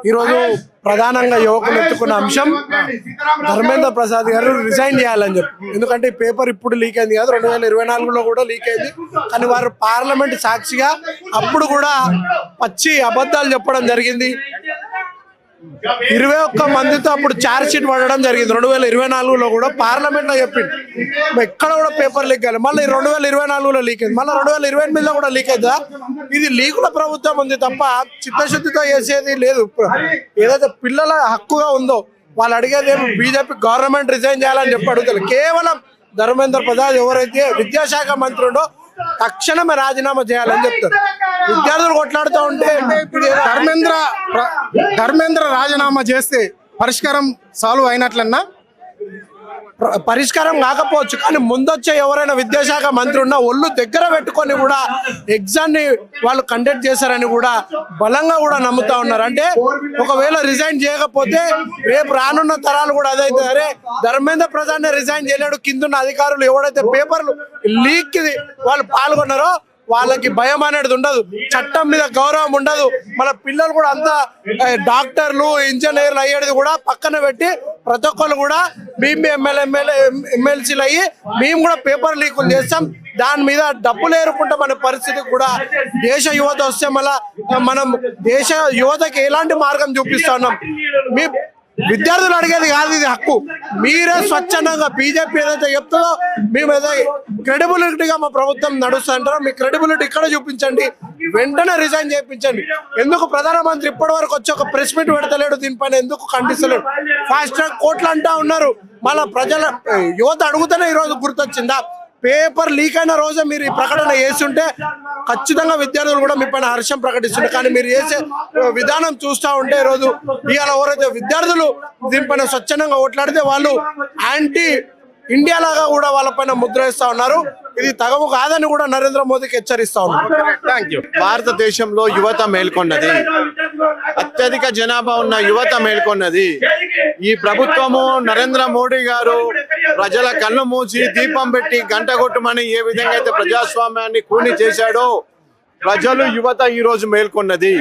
ఈరోజు ప్రధానంగా యువకులు ఎత్తుకున్న అంశం ధర్మేంద్ర ప్రసాద్ గారు రిజైన్ చేయాలని చెప్పి. ఎందుకంటే ఈ పేపర్ ఇప్పుడు లీక్ అయింది కాదు, 2024లో కూడా లీక్ అయింది. కానీ వారు పార్లమెంట్ సాక్షిగా అప్పుడు కూడా పచ్చి అబద్ధాలు చెప్పడం జరిగింది. 21 మందితో అప్పుడు ఛార్జ్ షీట్ పడడం జరిగింది. 2024లో కూడా పార్లమెంట్ లో చెప్పింది ఎక్కడ కూడా పేపర్ లీక్ అయ్యాలి. మళ్ళీ 2024లో లీక్ అయింది, మళ్ళీ 2028లో కూడా లీక్ అవుతుందా? ఇది లీకుల ప్రభుత్వం ఉంది తప్ప చిత్తశుద్ధితో చేసేది లేదు. ఏదైతే పిల్లల హక్కుగా ఉందో వాళ్ళు అడిగేది ఏమి బీజేపీ గవర్నమెంట్ రిజైన్ చేయాలని చెప్పి అడుగుతారు. కేవలం ధర్మేంద్ర ప్రసాద్ ఎవరైతే విద్యాశాఖ మంత్రి ఉండో తక్షణమే రాజీనామా చేయాలని చెప్తారు. విద్యార్థులు కొట్లాడుతూ ఉంటే ధర్మేంద్ర రాజీనామా చేస్తే పరిష్కారం సాల్వ్ అయినట్లన్నా? పరిష్కారం కాకపోవచ్చు, కానీ ముందొచ్చే ఎవరైనా విద్యాశాఖ మంత్రి ఉన్నా ఒళ్ళు దగ్గర పెట్టుకొని కూడా ఎగ్జామ్ ని వాళ్ళు కండక్ట్ చేశారని కూడా బలంగా కూడా నమ్ముతా ఉన్నారు. అంటే ఒకవేళ రిజైన్ చేయకపోతే రేపు రానున్న తరాలు కూడా అదైతే అరే ధర్మేంద్ర ప్రసాద్ రిజైన్ చేయలేడు, కిందున్న అధికారులు ఎవరైతే పేపర్లు లీక్ కి వాళ్ళు పాల్గొన్నారో వాళ్ళకి భయం అనేది ఉండదు, చట్టం మీద గౌరవం ఉండదు. మన పిల్లలు కూడా అంతా డాక్టర్లు ఇంజనీర్లు అయ్యేది కూడా పక్కన పెట్టి ప్రతి ఒక్కరు కూడా మేము ఎమ్మెల్సీలు అయ్యి మేము కూడా పేపర్ లీకులు చేస్తాం, దాని మీద డబ్బులు ఏరుకుంటాం అనే పరిస్థితి కూడా దేశ యువత వస్తే మళ్ళా మనం దేశ యువతకి ఎలాంటి మార్గం చూపిస్తా ఉన్నాం. మీ విద్యార్థులు అడిగేది కాదు, ఇది హక్కు. మీరే స్వచ్ఛందంగా బీజేపీ ఏదైతే చెప్తుందో మేము ఏదైతే క్రెడిబిలిటీగా మా ప్రభుత్వం నడుస్తుంటారో మీ క్రెడిబిలిటీ ఇక్కడ చూపించండి, వెంటనే రిజైన్ చేయించండి. ఎందుకు ప్రధానమంత్రి ఇప్పటి వరకు వచ్చి ఒక ప్రెస్ మీట్ పెడతలేడు, దీనిపైన ఎందుకు ఖండిస్తలేడు? ఫాస్ట్ ట్రాక్ కోర్టులు అంటా ఉన్నారు, మళ్ళా ప్రజల యువత అడుగుతూనే ఈరోజు గుర్తొచ్చిందా? పేపర్ లీక్ అయిన రోజే మీరు ఈ ప్రకటన చేస్తుంటే ఖచ్చితంగా విద్యార్థులు కూడా మీ పైన హర్షం ప్రకటిస్తుంటారు. కానీ మీరు చేసే విధానం చూస్తూ ఉంటే ఈరోజు ఇవాళ ఎవరైతే విద్యార్థులు దీనిపైన స్వచ్ఛందంగా ఓట్లాడితే వాళ్ళు యాంటీ ఇండియా లాగా కూడా వాళ్ళపైన ముద్ర వేస్తా ఉన్నారు. ఇది తగవు కాదని కూడా నరేంద్ర మోదీకి హెచ్చరిస్తా ఉన్నారు. Thank you. భారతదేశంలో యువత మేల్కొన్నది, అత్యధిక జనాభా ఉన్న యువత మేల్కొన్నది. ఈ ప్రభుత్వము నరేంద్ర మోడీ గారు ప్రజల కళ్ళు మూసి దీపం పెట్టి గంట కొట్టుమని ఏ విధంగా అయితే ప్రజాస్వామ్యాన్ని కూని చేశాడో ప్రజలు యువత ఈ రోజు మేల్కొన్నది.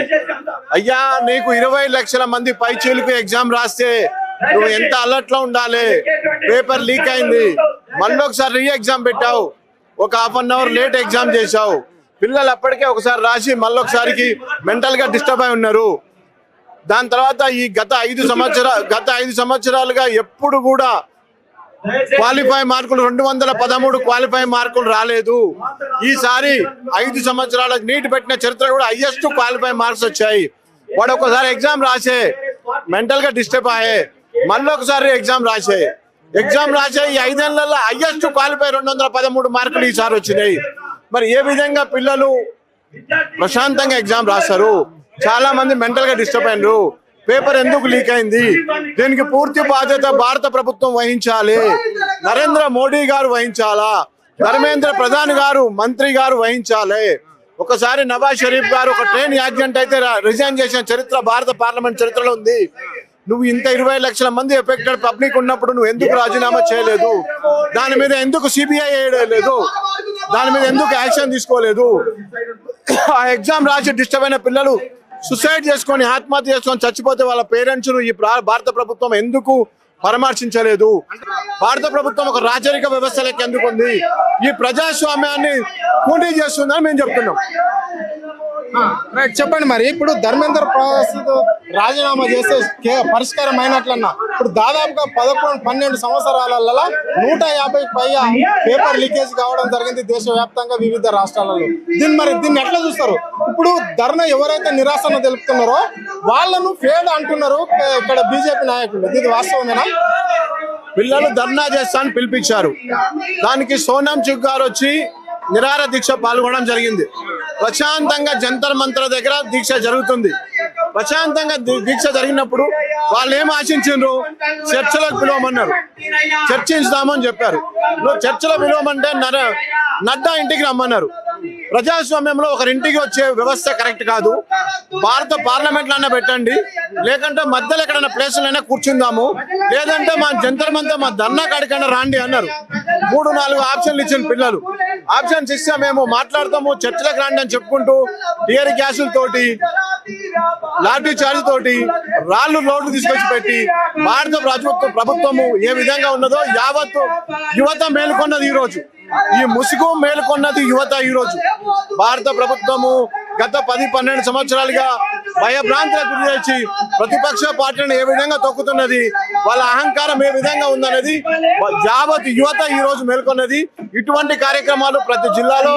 అయ్యా నీకు 20 లక్షల మంది పైచీలకు ఎగ్జామ్ రాస్తే నువ్వు ఎంత అలర్ట్ లో ఉండాలి? పేపర్ లీక్ అయింది, మళ్ళీ ఒకసారి రీ ఎగ్జామ్ పెట్టావు, ఒక half an hour late exam చేశావు. పిల్లలు అప్పటికే ఒకసారి రాసి మళ్ళీ ఒకసారికి మెంటల్ గా డిస్టర్బ్ అయి ఉన్నారు. దాని తర్వాత ఈ గత 5 సంవత్సరాలుగా ఎప్పుడు కూడా క్వాలిఫై మార్కులు 213 క్వాలిఫై మార్కులు రాలేదు. ఈసారి 5 సంవత్సరాల నీట్ పెట్టిన చరిత్ర కూడా హైయెస్ట్ క్వాలిఫై మార్క్స్ వచ్చాయి. వాడు ఒకసారి ఎగ్జామ్ రాసే మెంటల్ గా డిస్టర్బ్ అయ్యే మళ్ళీ ఒకసారి ఎగ్జామ్ రాసే ఈ 5 ఏళ్లలో హైయెస్ట్ క్వాలిఫై 213 మార్కులు ఈసారి వచ్చినాయి. మరి ఏ విధంగా పిల్లలు ప్రశాంతంగా ఎగ్జామ్ రాస్తారు? చాలా మంది మెంటల్ గా డిస్టర్బ్ అయినారు. పేపర్ ఎందుకు లీక్ అయింది? దీనికి పూర్తి బాధ్యత భారత ప్రభుత్వం వహించాలి, నరేంద్ర మోడీ గారు వహించాలా, ధర్మేంద్ర ప్రధాన్ గారు మంత్రి గారు వహించాలి. ఒకసారి నవాజ్ షరీఫ్ గారు ఒక ట్రైన్ యాక్సిడెంట్ అయితే రిజైన్ చేసిన చరిత్ర భారత పార్లమెంట్ చరిత్రలో ఉంది. నువ్వు ఇంత 20 లక్షల మంది ఎఫెక్టెడ్ పబ్లిక్ ఉన్నప్పుడు నువ్వు ఎందుకు రాజీనామా చేయలేదు? దాని మీద ఎందుకు సిబిఐ వేయలేదు? దాని మీద ఎందుకు యాక్షన్ తీసుకోలేదు? ఆ ఎగ్జామ్ రాసి డిస్టర్బ్ అయిన పిల్లలు సుసైడ్ చేసుకొని ఆత్మహత్య చేసుకొని చచ్చిపోతే వాళ్ళ పేరెంట్స్ ఈ భారత ప్రభుత్వం ఎందుకు పరామర్శించలేదు? భారత ప్రభుత్వం ఒక రాజరిక వ్యవస్థ లెక్క ఎందుకు ఉంది? ఈ ప్రజాస్వామ్యాన్ని కూనీ చేస్తుందని మేము చెప్తున్నాం. చెప్పండి, మరి ఇప్పుడు ధర్మేంద్ర ప్రసాద్ రాజీనామా చేస్తే పరిష్కారం అయినట్లన్నా? ఇప్పుడు దాదాపుగా 11-12 సంవత్సరాలలో 150కి పైగా పేపర్ లీకేజ్ కావడం జరిగింది దేశవ్యాప్తంగా వివిధ రాష్ట్రాలలో. దీన్ని ఎట్లా చూస్తారు? ఇప్పుడు ధర్నా ఎవరైతే నిరాశను తెలుపుతున్నారో వాళ్ళను ఫెయిల్ అంటున్నారు ఇక్కడ బీజేపీ నాయకులు. ఇది వాస్తవమేనా? పిల్లలు ధర్నా చేస్తాను పిలిపించారు, దానికి సోనం చుగ్ గారు వచ్చి నిరాహార దీక్ష పాల్గొనడం జరిగింది. ప్రశాంతంగా జంతర్ మంత్ర దగ్గర దీక్ష జరుగుతుంది. ప్రశాంతంగా దీక్ష జరిగినప్పుడు వాళ్ళు ఏం ఆశించారు? చర్చలకు పిలవమన్నారు, చర్చించుదామని చెప్పారు. నువ్వు చర్చలో పిలవమంటే నడ్డా ఇంటికి రమ్మన్నారు. ప్రజాస్వామ్యంలో ఒకరింటికి వచ్చే వ్యవస్థ కరెక్ట్ కాదు. భారత పార్లమెంట్ లో పెట్టండి, లేకంటే మధ్యలో ఎక్కడైనా ప్లేసులైనా కూర్చుందాము, లేదంటే మా జంతర్ మంతా మా ధర్నా కాడికైనా రాండి అన్నారు. 3-4 ఆప్షన్లు ఇచ్చిన పిల్లలు. ఆప్షన్స్ ఇస్తే మేము మాట్లాడతాము, చర్చలకు రాండి అని చెప్పుకుంటూ టియర్ గ్యాసులతోటి, లాఠీ చార్జ్ తోటి, రాళ్ళు రోడ్లు తీసుకొచ్చి పెట్టి భారత ప్రభుత్వము ఏ విధంగా ఉన్నదో యావత్తు యువత మేలుకొన్నది. ఈ రోజు ఈ ముసుగు మేలుకొన్నది యువత. ఈ రోజు భారత ప్రభుత్వము గత 10-12 సంవత్సరాలుగా భయభ్రాంతులకు గురి చేసి ప్రతిపక్ష పార్టీలను ఏ విధంగా తొక్కుతున్నది, వాళ్ళ అహంకారం ఏ విధంగా ఉందనేది యావత్ యువత ఈ రోజు మేల్కొన్నది. ఇటువంటి కార్యక్రమాలు ప్రతి జిల్లాలో,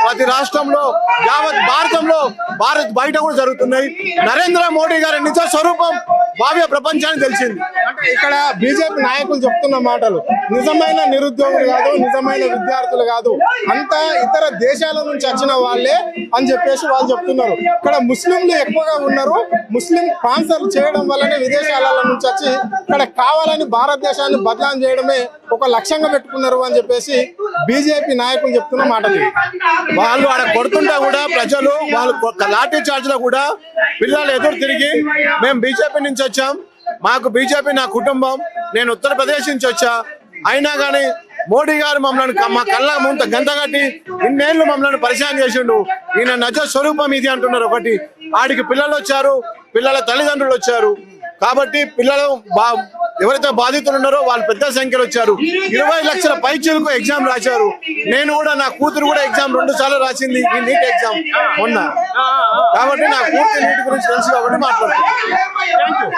ప్రతి రాష్ట్రంలో, యావత్ భారతంలో, బయట కూడా జరుగుతున్నాయి. నరేంద్ర మోడీ గారి నిజ స్వరూపం భావ్య ప్రపంచానికి తెలిసింది. అంటే ఇక్కడ బీజేపీ నాయకులు చెప్తున్న మాటలు నిజమైన నిరుద్యోగులు కాదు, నిజమైన విద్యార్థులు కాదు, అంతా ఇతర దేశాల నుంచి వచ్చిన వాళ్ళే అని చెప్పేసి వాళ్ళు చెప్తున్నారు. ఇక్కడ ముస్లింలు ఎక్కువగా ఉన్నారు. ముస్లిం స్పాన్సర్ చేయడం వల్లనే విదేశాల నుంచి వచ్చి ఇక్కడ కావాలని భారతదేశాన్ని బదనాం చేయడమే ఒక లక్ష్యంగా పెట్టుకున్నారు అని చెప్పేసి బీజేపీ నాయకులు చెప్తున్న మాటలు. వాళ్ళు ఆడ కొడుతుంటా కూడా ప్రజలు వాళ్ళు లాఠీ చార్జ్ లో కూడా పిల్లలు ఎదురు తిరిగి మేము బీజేపీ నుంచి వచ్చాం, మాకు బీజేపీ నా కుటుంబం, నేను ఉత్తరప్రదేశ్ నుంచి వచ్చా, అయినా కానీ మోడీ గారు మమ్మల్ని మా కళ్ళ ముంత గంతగట్టి ఇన్నేళ్లు మమ్మల్ని పరిచయం చేసిండు, ఈయన నిజ స్వరూపం ఇది అంటున్నారు. ఒకటి ఆడికి పిల్లలు వచ్చారు, పిల్లల తల్లిదండ్రులు వచ్చారు. కాబట్టి పిల్లలు ఎవరైతే బాధితులు ఉన్నారో వాళ్ళు పెద్ద సంఖ్యలో వచ్చారు. 20 లక్షల పైచీలకు ఎగ్జామ్ రాశారు. నేను కూడా, నా కూతురు కూడా ఎగ్జామ్ 2 సార్లు రాసింది, ఈ నీట్ ఎగ్జామ్ మొన్న. కాబట్టి నా కూతురు నీటి గురించి తెలుసు కాబట్టి మాట్లాడుతున్నాను.